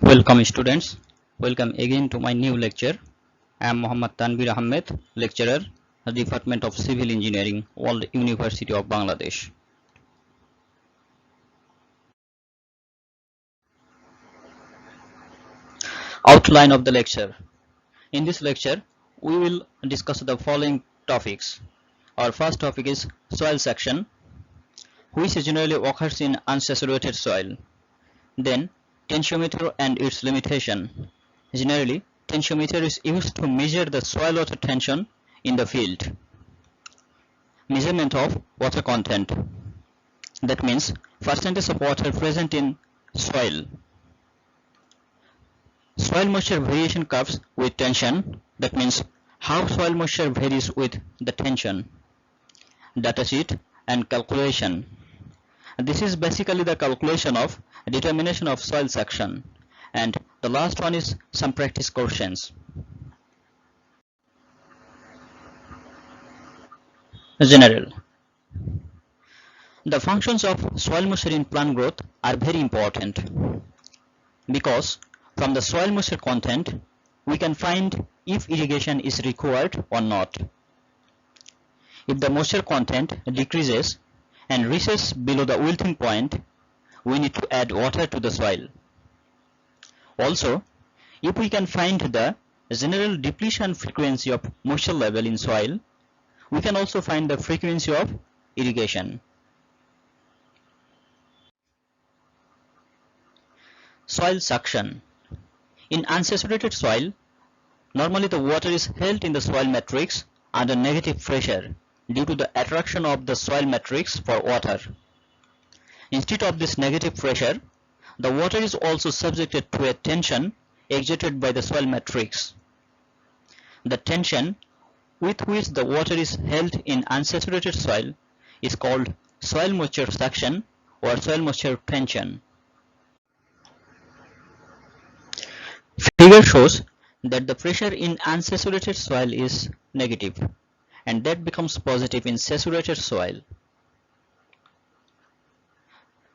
Welcome students. Welcome again to my new lecture. I am Muhammad Tanvir Ahmed, lecturer, Department of Civil Engineering, World University of Bangladesh. Outline of the lecture. In this lecture, we will discuss the following topics. Our first topic is soil section, which generally occurs in unsaturated soil. Then, tensiometer and its limitation. Generally, tensiometer is used to measure the soil water tension in the field. Measurement of water content. That means percentage of water present in soil. Soil moisture variation curves with tension. That means how soil moisture varies with the tension. Datasheet and calculation. This is basically the calculation of determination of soil section. And the last one is some practice questions. General. The functions of soil moisture in plant growth are very important because from the soil moisture content we can find if irrigation is required or not. If the moisture content decreases and reaches below the wilting point, we need to add water to the soil. Also, if we can find the general depletion frequency of moisture level in soil, we can also find the frequency of irrigation. Soil suction. In unsaturated soil, normally the water is held in the soil matrix under negative pressure due to the attraction of the soil matrix for water. Instead of this negative pressure, the water is also subjected to a tension exerted by the soil matrix. The tension with which the water is held in unsaturated soil is called soil moisture suction or soil moisture tension. Figure shows that the pressure in unsaturated soil is negative and that becomes positive in saturated soil.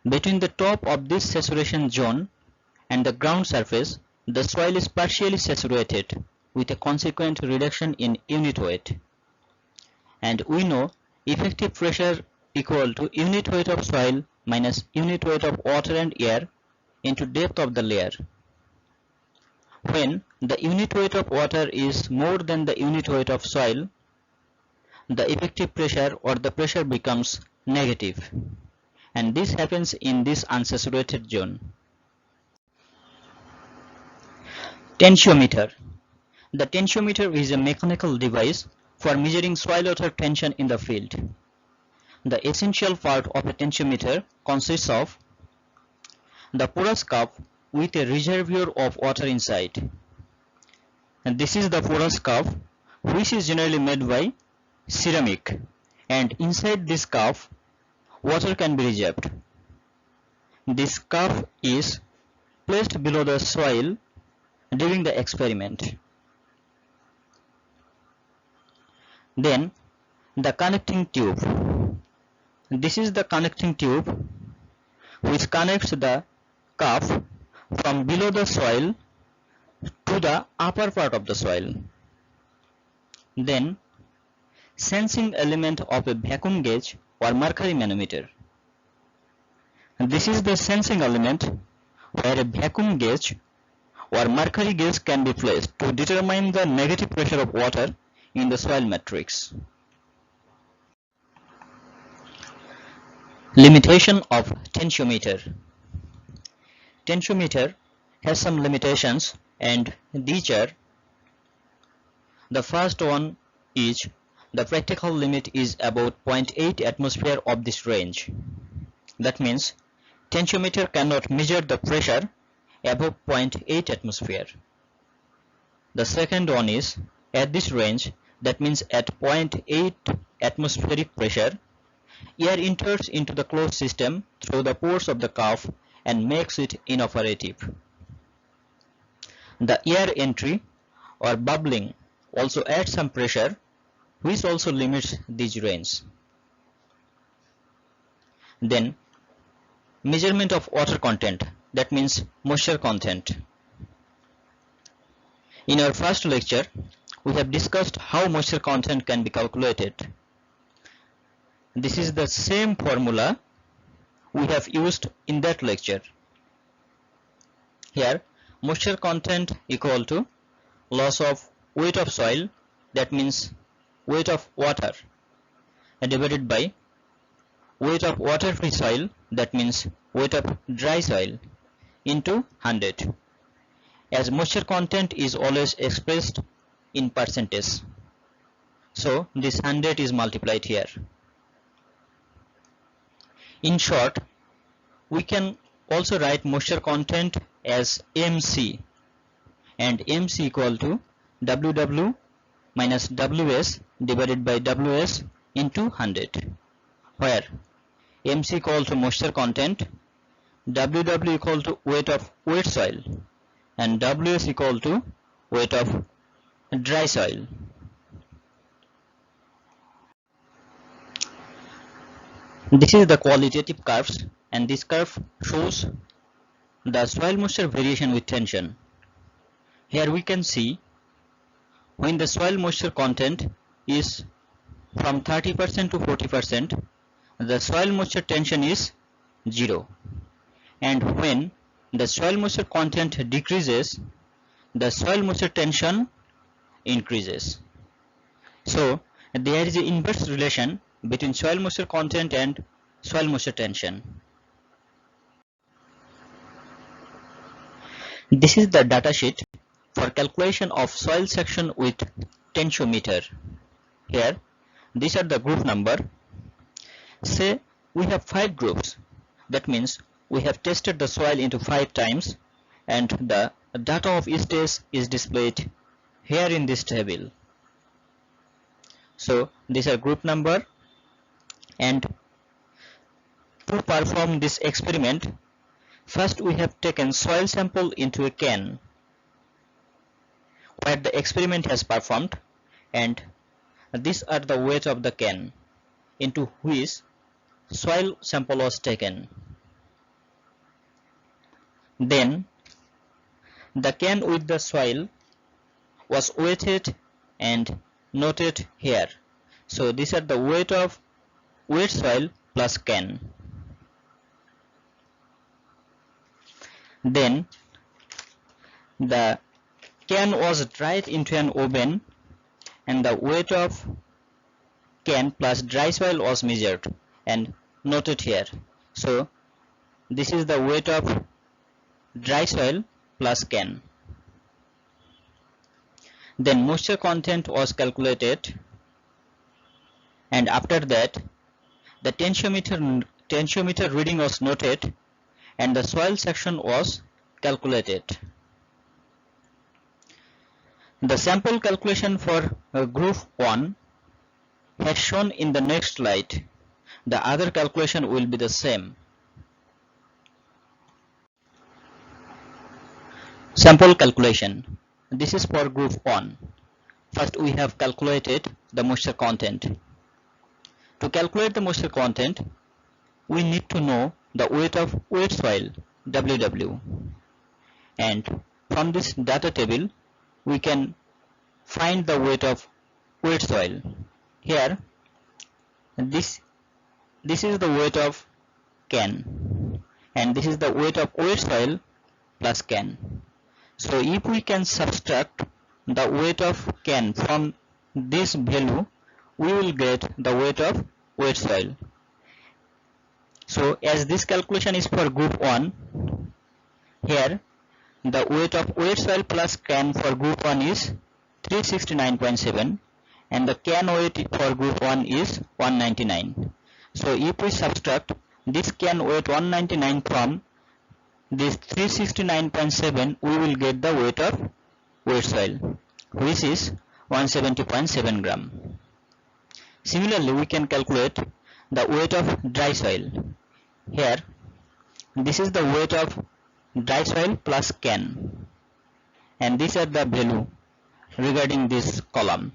Between the top of this saturation zone and the ground surface, the soil is partially saturated with a consequent reduction in unit weight. And we know effective pressure equal to unit weight of soil minus unit weight of water and air into depth of the layer. When the unit weight of water is more than the unit weight of soil, the effective pressure or the pressure becomes negative, and this happens in this unsaturated zone. Tensiometer. The tensiometer is a mechanical device for measuring soil water tension in the field. The essential part of a tensiometer consists of the porous cup with a reservoir of water inside. And this is the porous cup, which is generally made by ceramic, and inside this cup water can be reserved. This cup is placed below the soil during the experiment. Then the connecting tube. This is the connecting tube which connects the cup from below the soil to the upper part of the soil. Then sensing element of a vacuum gauge or mercury manometer. This is the sensing element where a vacuum gauge or mercury gauge can be placed to determine the negative pressure of water in the soil matrix. Limitation of tensiometer. Tensiometer has some limitations, and these are: the first one is the practical limit is about 0.8 atmosphere of this range. That means tensiometer cannot measure the pressure above 0.8 atmosphere. The second one is at this range, that means at 0.8 atmospheric pressure, air enters into the closed system through the pores of the cup and makes it inoperative. The air entry or bubbling also adds some pressure, which also limits this range. Then measurement of water content, that means moisture content. In our first lecture, we have discussed how moisture content can be calculated. This is the same formula we have used in that lecture. Here, moisture content equal to loss of weight of soil, that means weight of water, divided by weight of water-free soil, that means weight of dry soil, into 100. As moisture content is always expressed in percentage, so this 100 is multiplied here. In short, we can also write moisture content as MC, and MC equal to WW minus WS divided by WS into 100, where MC equal to moisture content, WW equal to weight of wet soil, and WS equal to weight of dry soil. This is the qualitative curves, and this curve shows the soil moisture variation with tension. Here we can see when the soil moisture content is from 30% to 40%, the soil moisture tension is 0, and when the soil moisture content decreases, the soil moisture tension increases. So there is an inverse relation between soil moisture content and soil moisture tension. This is the data sheet for calculation of soil section with tensiometer. Here, these are the group number. Say we have 5 groups. That means we have tested the soil into 5 times, and the data of each test is displayed here in this table. So these are group number, and to perform this experiment, first we have taken soil sample into a can where the experiment has performed, and these are the weight of the can into which soil sample was taken. Then the can with the soil was weighted and noted here. So these are the weight of wet soil plus can. Then the can was dried into an oven, and the weight of can plus dry soil was measured and noted here. So this is the weight of dry soil plus can. Then moisture content was calculated, and after that the tensiometer reading was noted and the soil section was calculated. The sample calculation for group 1 has shown in the next slide. The other calculation will be the same. Sample calculation. This is for group 1. First we have calculated the moisture content. To calculate the moisture content, we need to know the weight of wet soil, WW, and from this data table we can find the weight of wet soil. Here this is the weight of can, and this is the weight of wet soil plus can. So if we can subtract the weight of can from this value, we will get the weight of wet soil. So as this calculation is for group 1, here the weight of wet soil plus can for group 1 is 369.7, and the can weight for group 1 is 199. So if we subtract this can weight 199 from this 369.7, we will get the weight of wet soil, which is 170.7 gram. Similarly, we can calculate the weight of dry soil. Here this is the weight of dry soil plus can, and these are the value regarding this column.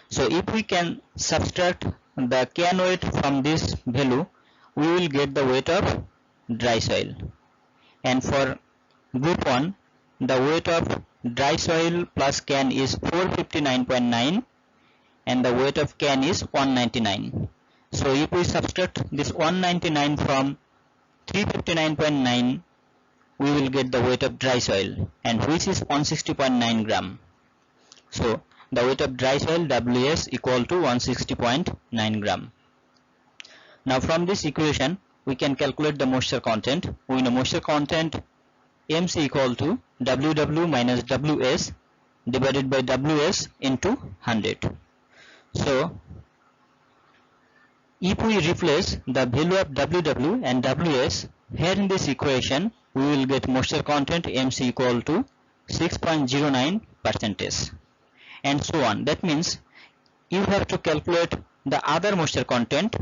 So if we can subtract the can weight from this value, we will get the weight of dry soil. And for group 1, the weight of dry soil plus can is 459.9 and the weight of can is 199. So if we subtract this 199 from 359.9, we will get the weight of dry soil, and which is 160.9 gram. So the weight of dry soil WS equal to 160.9 gram. Now from this equation we can calculate the moisture content. We know moisture content MC equal to WW minus WS divided by WS into 100. So if we replace the value of WW and WS here in this equation, we will get moisture content MC equal to 6.09% and so on. That means you have to calculate the other moisture content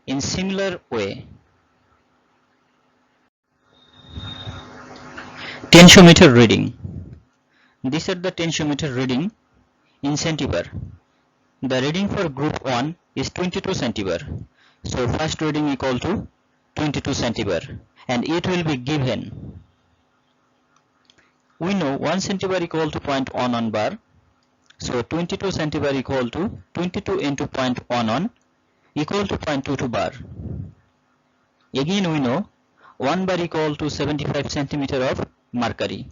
in similar way. Tensiometer reading. These are the tensiometer reading in centibar. The reading for group 1 is 22 centibar. So first reading equal to 22 centibar and it will be given. We know 1 centibar equal to 0.11 bar. So 22 centibar equal to 22 into 0.11 equal to 0.22 bar. Again we know 1 bar equal to 75 centimeter of mercury.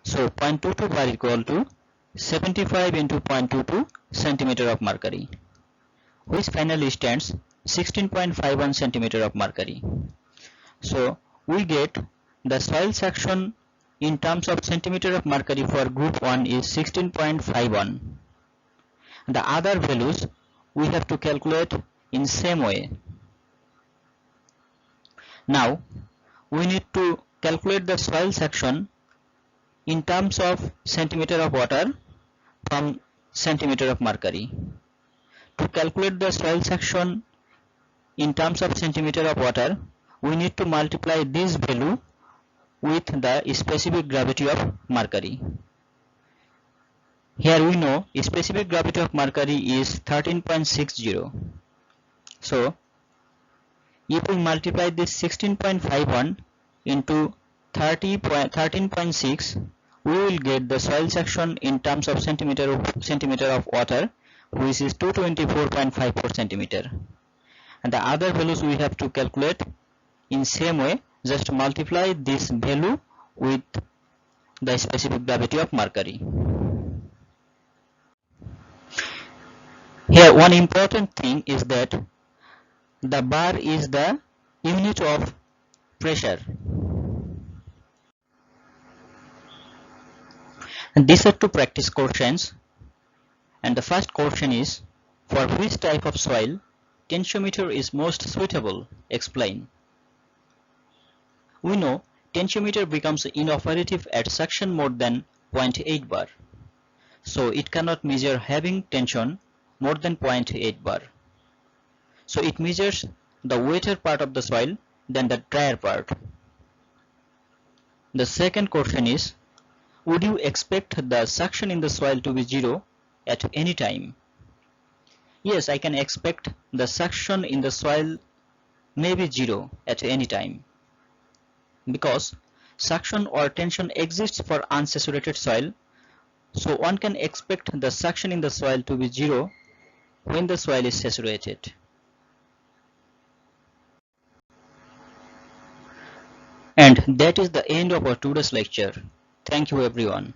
So 0.22 bar equal to 75 into 0.22 centimeter of mercury, which finally stands 16.51 centimeter of mercury. So we get the soil section in terms of centimeter of mercury for group 1 is 16.51. The other values we have to calculate in same way. Now we need to calculate the soil section in terms of centimeter of water from centimeter of mercury. To calculate the soil section in terms of centimeter of water, we need to multiply this value with the specific gravity of mercury. Here we know specific gravity of mercury is 13.60. So if we multiply this 16.51 into 13.6, we will get the soil section in terms of centimeter of water, which is 224.54 centimeter. And the other values we have to calculate in same way, just multiply this value with the specific gravity of mercury. Here one important thing is that the bar is the unit of pressure. And these are two practice questions, and the first question is, for which type of soil tensiometer is most suitable? Explain. We know tensiometer becomes inoperative at suction more than 0.8 bar. So it cannot measure having tension more than 0.8 bar. So it measures the wetter part of the soil than the drier part. The second question is, would you expect the suction in the soil to be zero at any time? Yes, I can expect the suction in the soil may be zero at any time, because suction or tension exists for unsaturated soil, so one can expect the suction in the soil to be zero when the soil is saturated. And that is the end of our today's lecture. Thank you everyone.